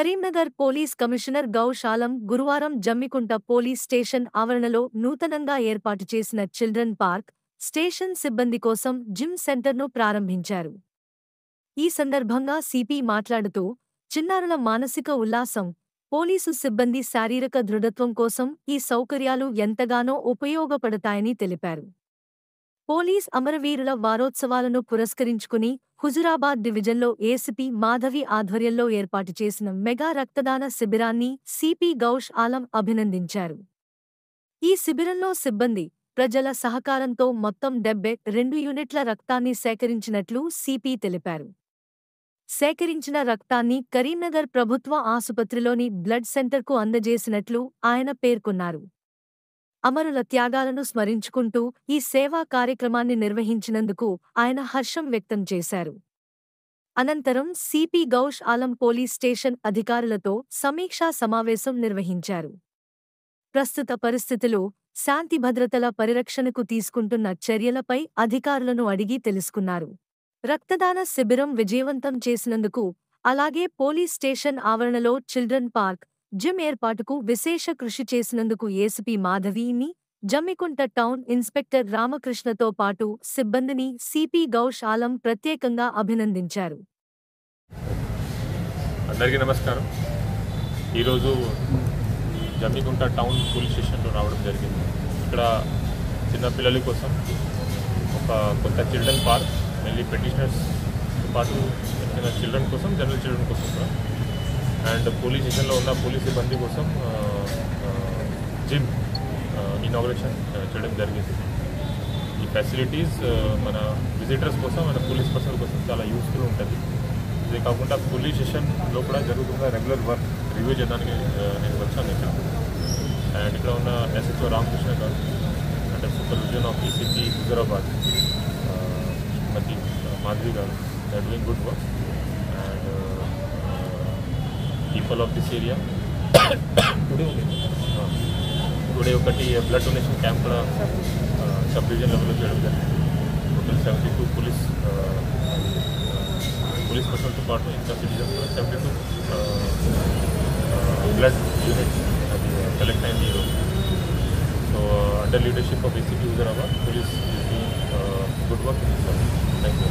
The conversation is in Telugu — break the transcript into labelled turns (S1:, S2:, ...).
S1: కరీంనగర్ పోలీస్ కమిషనర్ గౌష్ ఆలం గురువారం జమ్మికుంట పోలీస్ స్టేషన్ ఆవరణలో నూతనంగా ఏర్పాటు చేసిన చిల్డ్రన్ పార్క్, స్టేషన్ సిబ్బంది కోసం జిమ్ సెంటర్ను ప్రారంభించారు. ఈ సందర్భంగా సిపి మాట్లాడుతూ, చిన్నారుల మానసిక ఉల్లాసం, పోలీసు సిబ్బంది శారీరక దృఢత్వం కోసం ఈ సౌకర్యాలు ఎంతగానో ఉపయోగపడతాయని తెలిపారు. పోలీస్ అమరవీరుల వారోత్సవాలను పురస్కరించుకుని హుజురాబాద్ డివిజన్లో ఏసీపీ మాధవి ఆధ్వర్యంలో ఏర్పాటు చేసిన మెగా రక్తదాన శిబిరాన్ని సిపి గౌష్ ఆలం అభినందించారు. ఈ శిబిరంలో సిబ్బంది, ప్రజల సహకారంతో మొత్తం 72 యూనిట్ల రక్తాన్ని సేకరించినట్లు సిపి తెలిపారు. సేకరించిన రక్తాన్ని కరీంనగర్ ప్రభుత్వ ఆసుపత్రిలోని బ్లడ్ సెంటర్కు అందజేసినట్లు ఆయన పేర్కొన్నారు. అమరుల త్యాగాలను స్మరించుకుంటూ ఈ సేవా కార్యక్రమాన్ని నిర్వహించినందుకు ఆయన హర్షం వ్యక్తం చేశారు. అనంతరం CP Ghouse Alam police station అధికారులతో సమీక్షా సమావేశం నిర్వహించారు. ప్రస్తుత పరిస్థితిలో శాంతి భద్రతల పరిరక్షణకు తీసుకుంటున్న చర్యలపై అధికారులను అడిగి తెలుసుకున్నారు. రక్తదాన శిబిరం విజయవంతం చేసినందుకు, అలాగే పోలీస్ స్టేషన్ ఆవరణలో చిల్డ్రన్ పార్క్, జిమ్ ఏర్పాటుకు విశేష కృషి చేసినందుకు ఏసీపీ మాధవిని, జమ్మికుంట టౌన్ ఇన్స్పెక్టర్ రామకృష్ణతో పాటు సిబ్బందిని సిపి గౌష్ ఆలం ప్రత్యేకంగా అభినందించారు.
S2: అందరికీ నమస్కారం. ఈరోజు జమ్మికుంట టౌన్ పోలీస్ స్టేషన్లో రావడం జరిగింది. ఇక్కడ చిన్నపిల్లల కోసం ఒక కొత్త చిల్డ్రన్ పార్క్, మళ్ళీ పెటిషనర్స్తో పాటు చిల్డ్రన్ కోసం, జనరల్ చిల్డ్రన్ కోసం కూడా, అండ్ పోలీస్ స్టేషన్లో ఉన్న పోలీస్ సిబ్బంది కోసం జిమ్ ఇనాగ్రేషన్ చేయడం జరిగింది. ఈ ఫెసిలిటీస్ మన విజిటర్స్ కోసం, మన పోలీస్ పర్సనల్ కోసం చాలా యూస్ఫుల్ ఉంటుంది. ఇదే కాకుండా పోలీస్ స్టేషన్లో కూడా జరుగుతున్న రెగ్యులర్ వర్క్ రివ్యూ చేయడానికి నేను వచ్చాను ఇక్కడ. అండ్ ఇక్కడ ఉన్న ఎస్హెచ్ఓ రామకృష్ణ గారు అంటే supervision of ACP Huzurabad Shrimati Madhavi garu, they are doing good work. And people of this area today ఒకటి బ్లడ్ డొనేషన్ క్యాంప్ కూడా సబ్ డివిజన్ లెవెల్లో చేయడం జరిగింది. టోటల్ 72 పోలీస్ పర్సన్తో పాటు ఇంకా సిటిజన్స్ కూడా 72 బ్లడ్ యూనిట్స్ అది కలెక్ట్ అయింది ఈరోజు. So under leadership of ACP Huzurabad police is doing good work in this. Thank you.